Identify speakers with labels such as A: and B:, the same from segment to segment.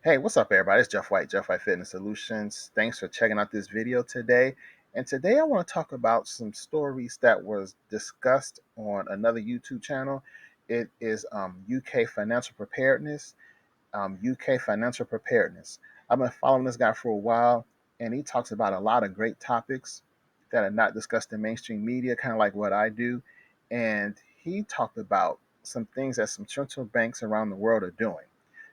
A: Hey, what's up, everybody? It's Jeff White Fitness Solutions. Thanks for checking out this video today. And today I want to talk about some stories that was discussed on another YouTube channel. It is UK Financial Preparedness. UK Financial Preparedness. I've been following this guy for a while, and he talks about a lot of great topics that are not discussed in mainstream media, kind of like what I do. And he talked about some things that some central banks around the world are doing.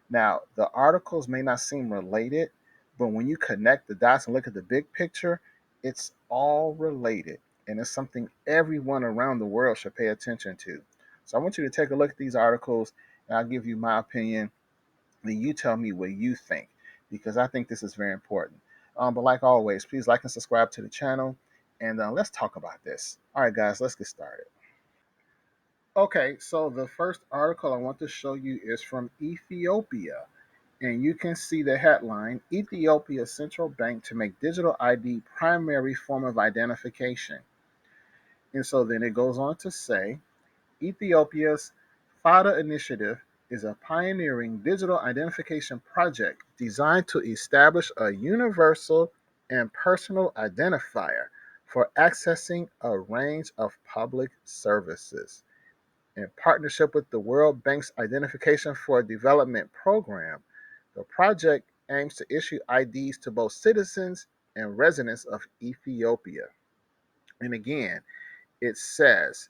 A: Now, the articles may not seem related, but when you connect the dots and look at the big picture, it's all related. And it's something everyone around the world should pay attention to. So I want you to take a look at these articles, and I'll give you my opinion. Then you tell me what you think, because I think this is very important. But like always, please like and subscribe to the channel, and let's talk about this. All right, guys, let's get started. Okay, so the first article I want to show you is from Ethiopia. And you can see the headline: Ethiopia's central bank to make digital ID primary form of identification. And so then it goes on to say Ethiopia's FADA initiative is a pioneering digital identification project designed to establish a universal and personal identifier for accessing a range of public services. In partnership with the World Bank's Identification for Development program, the project aims to issue IDs to both citizens and residents of Ethiopia. And again, it says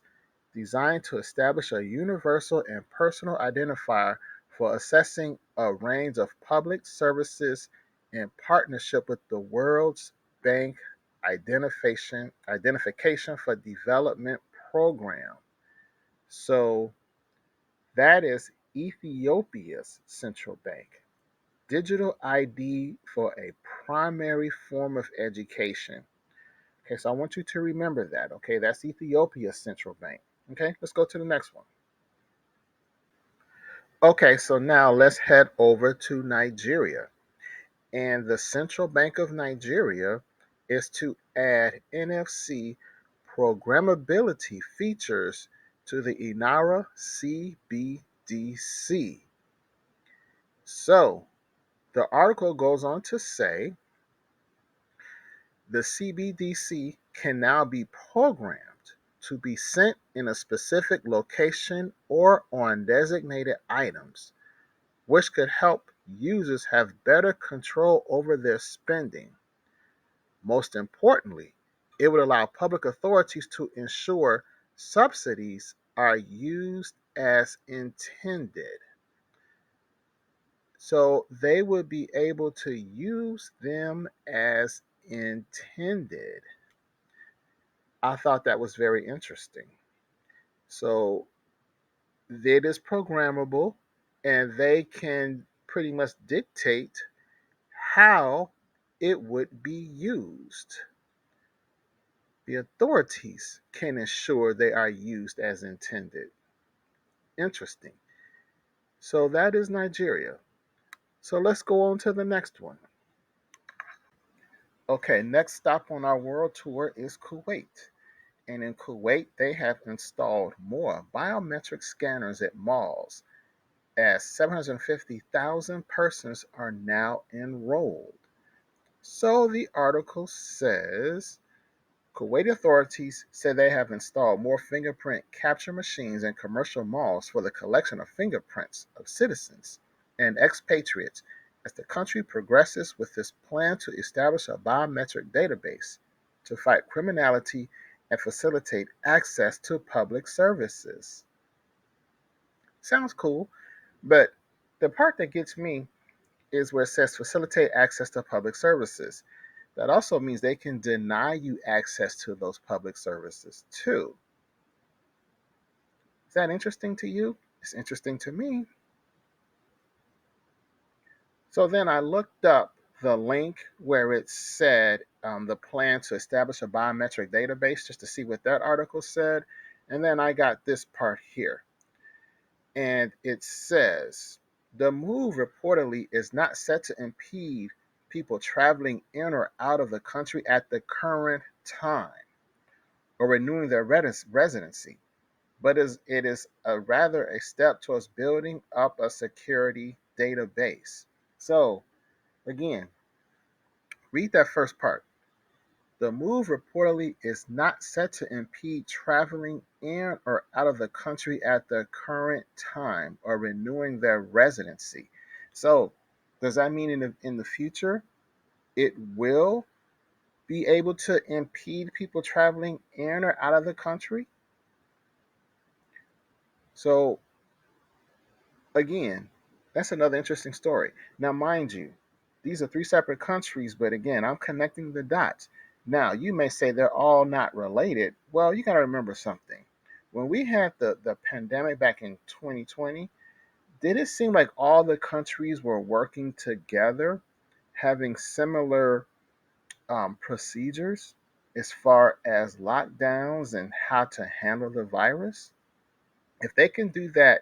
A: designed to establish a universal and personal identifier for assessing a range of public services in partnership with the World's Bank Identification for Development program. So that is Ethiopia's central bank. Digital ID for a primary form of education. Okay, so I want you to remember that. Okay, that's Ethiopia's central bank. Okay, let's go to the next one. Okay, so now let's head over to Nigeria. And the Central Bank of Nigeria is to add NFC programmability features to the Inara CBDC. So the article goes on to say the CBDC can now be programmed to be sent in a specific location or on designated items, which could help users have better control over their spending. Most importantly, it would allow public authorities to ensure subsidies are used as intended. So they would be able to use them as intended. I thought that was very interesting. So it is programmable, and they can pretty much dictate how it would be used. The authorities can ensure they are used as intended. Interesting. So that is Nigeria. So let's go on to the next one. Okay, next stop on our world tour is Kuwait. And in Kuwait, they have installed more biometric scanners at malls, as 750,000 persons are now enrolled. So the article says Kuwaiti authorities say they have installed more fingerprint capture machines in commercial malls for the collection of fingerprints of citizens and expatriates as the country progresses with its plan to establish a biometric database to fight criminality and facilitate access to public services. Sounds cool, but the part that gets me is where it says facilitate access to public services. That also means they can deny you access to those public services too. Is that interesting to you? It's interesting to me. So then I looked up the link where it said the plan to establish a biometric database just to see what that article said. And then I got this part here. And it says the move reportedly is not set to impede people traveling in or out of the country at the current time or renewing their residency, but it is rather a step towards building up a security database. So, again, read that first part. The move reportedly is not set to impede traveling in or out of the country at the current time or renewing their residency. So, does that mean in the future it will be able to impede people traveling in or out of the country? So, again, that's another interesting story. Now, mind you, these are three separate countries, but again, I'm connecting the dots. Now, you may say they're all not related. Well, you got to remember something. When we had the pandemic back in 2020, did it seem like all the countries were working together, having similar procedures as far as lockdowns and how to handle the virus? If they can do that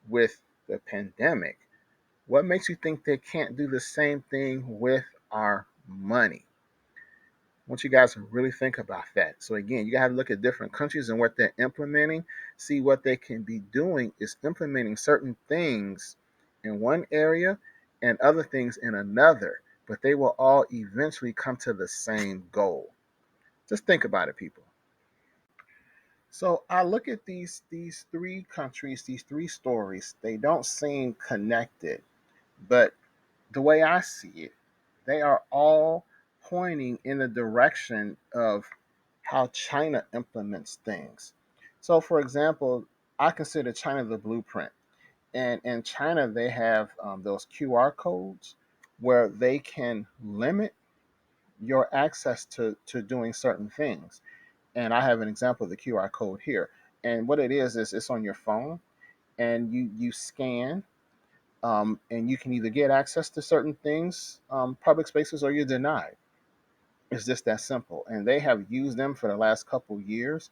A: with the pandemic, what makes you think they can't do the same thing with our money? I want you guys to really think about that. So again, you got to look at different countries and what they're implementing. See what they can be doing is implementing certain things in one area and other things in another, but they will all eventually come to the same goal. Just think about it, people. So I look at these three countries, these three stories. They don't seem connected, but the way I see it, they are all pointing in the direction of how China implements things. So, for example, I consider China the blueprint. And in China, they have those QR codes where they can limit your access to doing certain things. And I have an example of the QR code here. And what it is it's on your phone, and you scan, and you can either get access to certain things, public spaces, or you're denied. It's just that simple. And they have used them for the last couple years,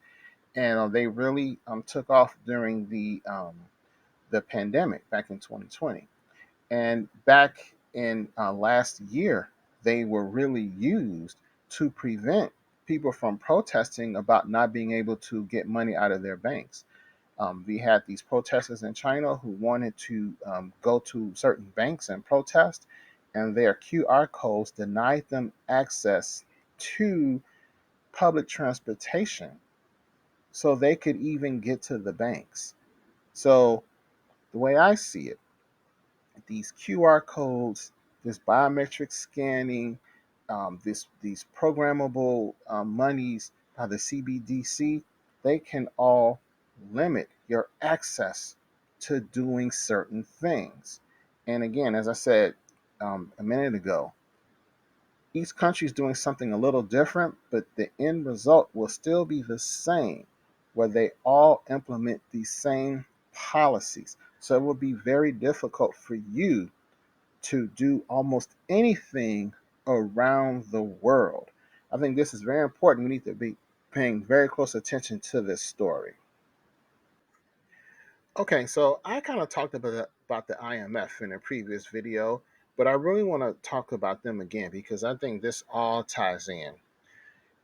A: and they really took off during the pandemic back in 2020. And back in last year, they were really used to prevent people from protesting about not being able to get money out of their banks. We had these protesters in China who wanted to go to certain banks and protest, and their QR codes denied them access to public transportation so they could even get to the banks. So, the way I see it, these QR codes, this biometric scanning, these programmable monies by the CBDC, they can all limit your access to doing certain things. And again, as I said a minute ago, each country is doing something a little different, but the end result will still be the same, where they all implement these same policies. So it will be very difficult for you to do almost anything around the world. I think this is very important. We need to be paying very close attention to this story. Okay, so I kind of talked about the IMF in a previous video, but I really want to talk about them again because I think this all ties in.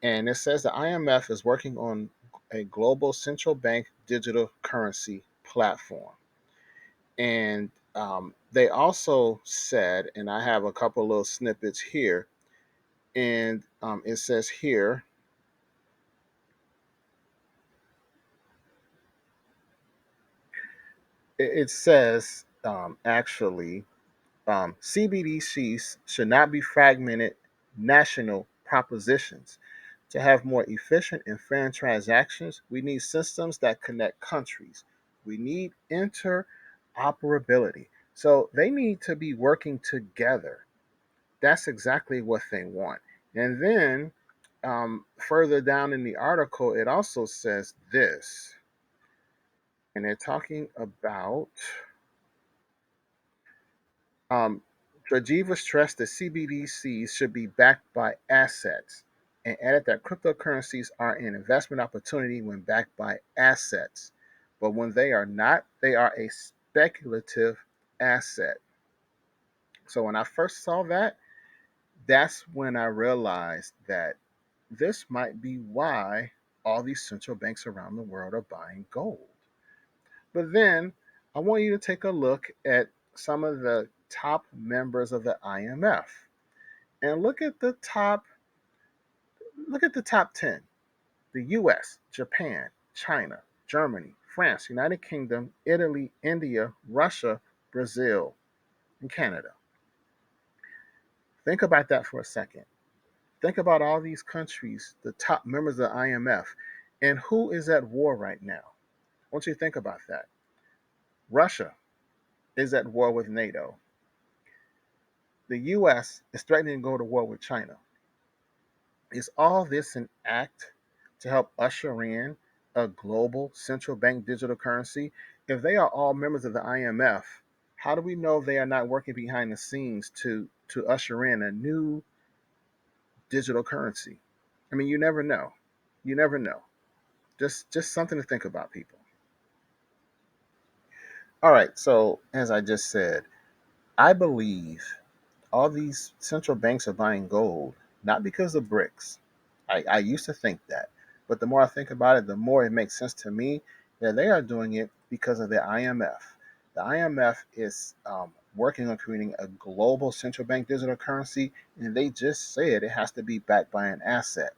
A: And it says the IMF is working on a global central bank digital currency platform. And they also said, and I have a couple little snippets here, and it says here, it says actually, CBDCs should not be fragmented national propositions. To have more efficient and fair transactions, we need systems that connect countries. We need interoperability. So they need to be working together. That's exactly what they want. And then further down in the article, it also says this, and they're talking about Um, Georgieva stressed that CBDCs should be backed by assets and added that cryptocurrencies are an investment opportunity when backed by assets. But when they are not, they are a speculative asset. So when I first saw that, that's when I realized that this might be why all these central banks around the world are buying gold. But then I want you to take a look at some of the top members of the IMF. And look at the top 10. The US, Japan, China, Germany, France, United Kingdom, Italy, India, Russia, Brazil, and Canada. Think about that for a second. Think about all these countries, the top members of the IMF, and who is at war right now. I want you to think about that. Russia is at war with NATO. The US is threatening to go to war with China. Is all this an act to help usher in a global central bank digital currency? If they are all members of the IMF, how do we know they are not working behind the scenes to usher in a new digital currency? I mean, you never know. You never know. Just something to think about, people. All right, so as I just said, I believe all these central banks are buying gold, not because of BRICS. I used to think that. But the more I think about it, the more it makes sense to me that they are doing it because of the IMF. The IMF is working on creating a global central bank digital currency, and they just said it has to be backed by an asset.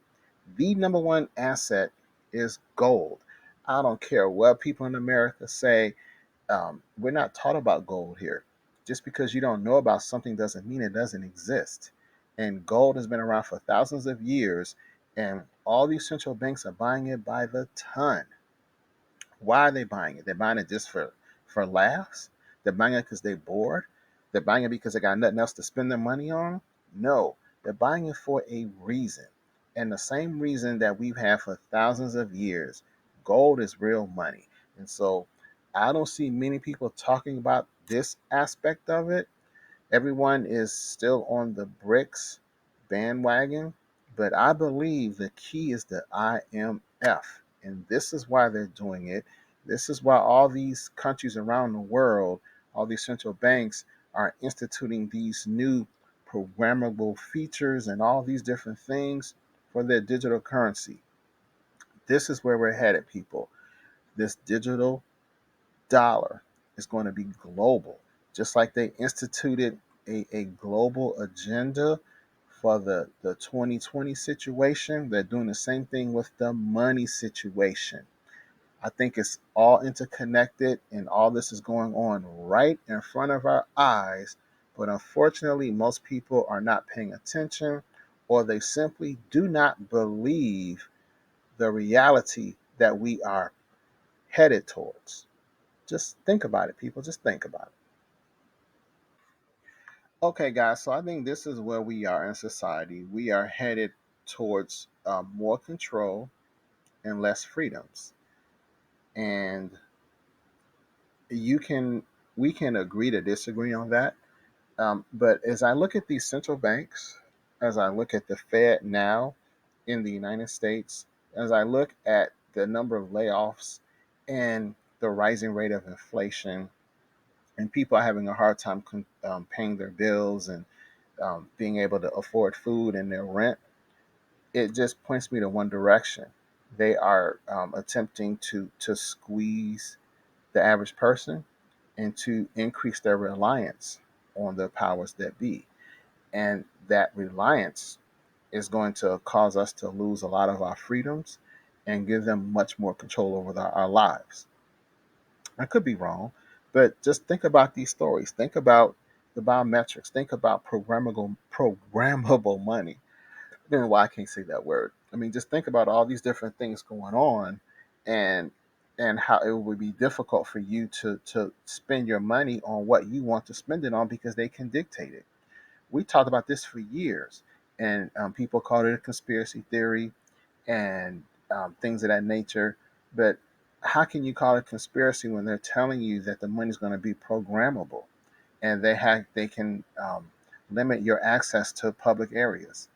A: The number one asset is gold. I don't care what people in America say, we're not taught about gold here. Just because you don't know about something doesn't mean it doesn't exist. And gold has been around for thousands of years, and all these central banks are buying it by the ton. Why are they buying it? They're buying it just for laughs. They're buying it because they're bored. They're buying it because they got nothing else to spend their money on. No, they're buying it for a reason, and the same reason that we've had for thousands of years. Gold is real money, and so I don't see many people talking about this aspect of it. Everyone is still on the BRICS bandwagon, but I believe the key is the IMF. And this is why they're doing it. This is why all these countries around the world, all these central banks are instituting these new programmable features and all these different things for their digital currency. This is where we're headed, people. This digital dollar is going to be global, just like they instituted a global agenda for the 2020 situation. They're doing the same thing with the money situation. I think it's all interconnected, and all this is going on right in front of our eyes. But unfortunately, most people are not paying attention, or they simply do not believe the reality that we are headed towards. Just think about it, people. Just think about it. Okay, guys, so I think this is where we are in society. We are headed towards more control and less freedoms. And you can, we can agree to disagree on that. But as I look at these central banks, as I look at the Fed now in the United States, as I look at the number of layoffs and the rising rate of inflation, and people are having a hard time paying their bills and being able to afford food and their rent, it just points me to one direction. They are attempting to squeeze the average person and to increase their reliance on the powers that be. And that reliance is going to cause us to lose a lot of our freedoms and give them much more control over our lives. I could be wrong, but just think about these stories. Think about the biometrics. Think about programmable money. I don't know why I can't say that word. I mean, just think about all these different things going on, and how it would be difficult for you to spend your money on what you want to spend it on because they can dictate it. We talked about this for years, and people called it a conspiracy theory and things of that nature. But how can you call it conspiracy when they're telling you that the money's going to be programmable, and they can limit your access to public areas?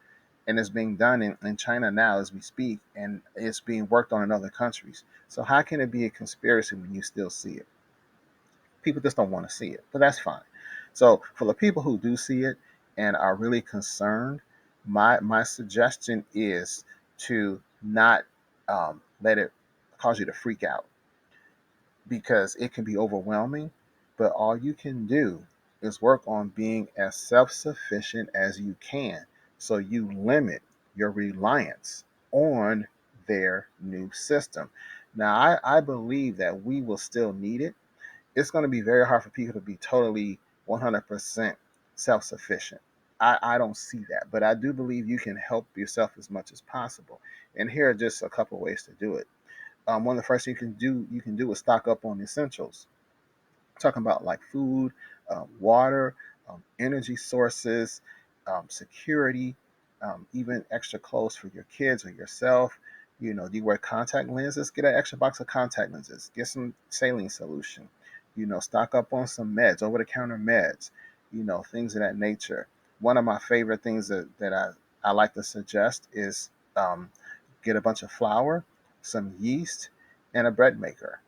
A: And it's being done in China now as we speak, and it's being worked on in other countries. So how can it be a conspiracy when you still see it? People just don't want to see it, but that's fine. So for the people who do see it and are really concerned, my suggestion is to not let it cause you to freak out, because it can be overwhelming. But all you can do is work on being as self-sufficient as you can, so you limit your reliance on their new system. Now, I believe that we will still need it. It's going to be very hard for people to be totally 100% self-sufficient. I don't see that, but I do believe you can help yourself as much as possible. And here are just a couple ways to do it. One of the first things you can do is stock up on essentials. Talking about like food, water, energy sources, security, even extra clothes for your kids or yourself. Do you wear contact lenses? Get an extra box of contact lenses. Get some saline solution. Stock up on some meds, over the counter meds, things of that nature. One of my favorite things that I like to suggest is get a bunch of flour, some yeast, and a bread maker.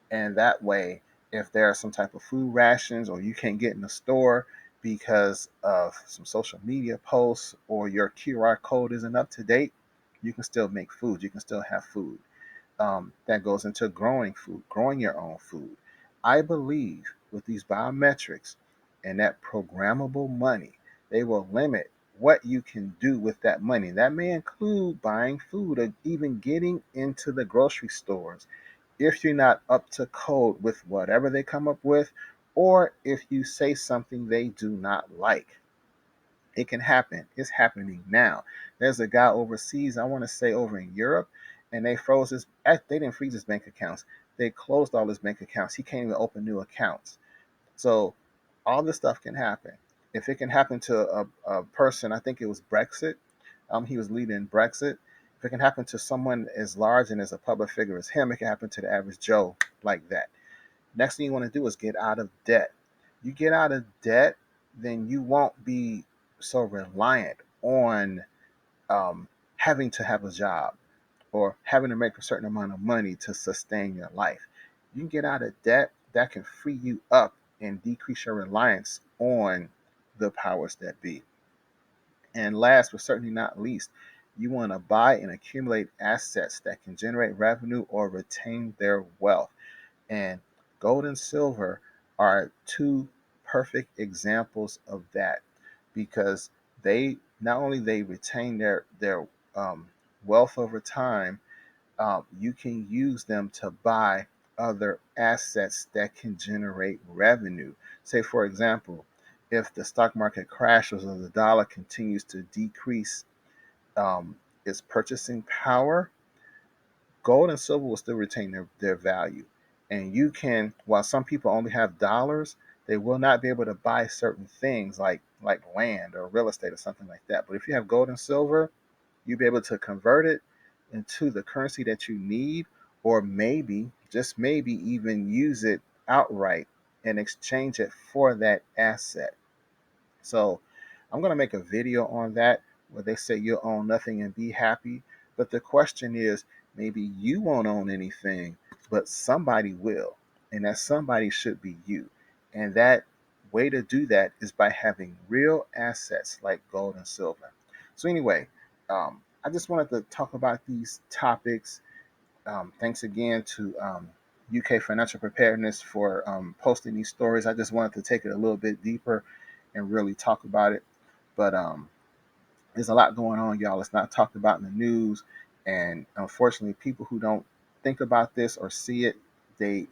A: And that way, if there are some type of food rations or you can't get in the store because of some social media posts or your QR code isn't up to date, you can still make food. You can still have food. That goes into growing food, growing your own food. I believe with these biometrics and that programmable money, they will limit what you can do with that money. That may include buying food or even getting into the grocery stores if you're not up to code with whatever they come up with, or if you say something they do not like. It can happen. It's happening now. There's a guy overseas, I want to say over in Europe, and they didn't freeze his bank accounts. They closed all his bank accounts. He can't even open new accounts. So all this stuff can happen. If it can happen to a person, I think it was Brexit. He was leading Brexit. If it can happen to someone as large and as a public figure as him, it can happen to the average Joe like that. Next thing you want to do is get out of debt. You get out of debt, then you won't be so reliant on having to have a job or having to make a certain amount of money to sustain your life. You can get out of debt, that can free you up and decrease your reliance on the powers that be. And last but certainly not least, you want to buy and accumulate assets that can generate revenue or retain their wealth. And gold and silver are two perfect examples of that, because they not only they retain their wealth over time, you can use them to buy other assets that can generate revenue. Say, for example, if the stock market crashes or the dollar continues to decrease its purchasing power, gold and silver will still retain their value. And you can, while some people only have dollars, they will not be able to buy certain things like land or real estate or something like that. But if you have gold and silver, you'll be able to convert it into the currency that you need, or maybe, just maybe, even use it outright and exchange it for that asset. So I'm going to make a video on that where they say you'll own nothing and be happy. But the question is, maybe you won't own anything, but somebody will. And that somebody should be you. And that way to do that is by having real assets like gold and silver. So, anyway, I just wanted to talk about these topics. Thanks again to UK Financial Preparedness for posting these stories. I just wanted to take it a little bit deeper and really talk about it. But there's a lot going on, y'all. It's not talked about in the news, and unfortunately, people who don't think about this or see it, they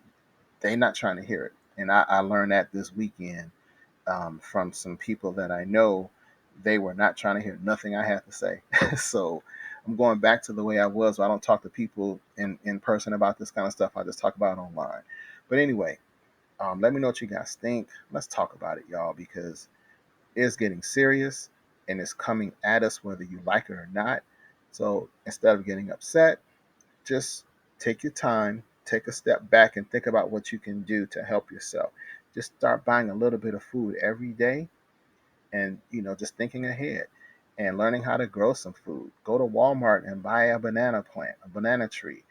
A: not trying to hear it. And I learned that this weekend from some people that I know. They were not trying to hear nothing I had to say. So I'm going back to the way I was. I don't talk to people in person about this kind of stuff. I just talk about it online. But anyway, let me know what you guys think. Let's talk about it, y'all, because it's getting serious and it's coming at us whether you like it or not. So instead of getting upset, just take your time, take a step back, and think about what you can do to help yourself. Just start buying a little bit of food every day, and just thinking ahead and learning how to grow some food. Go to Walmart and buy a banana plant, a banana tree.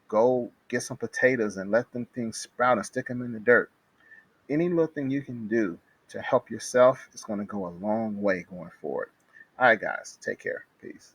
A: Go get some potatoes and let them things sprout and stick them in the dirt. Any little thing you can do to help yourself is going to go a long way going forward. All right, guys, take care. Peace.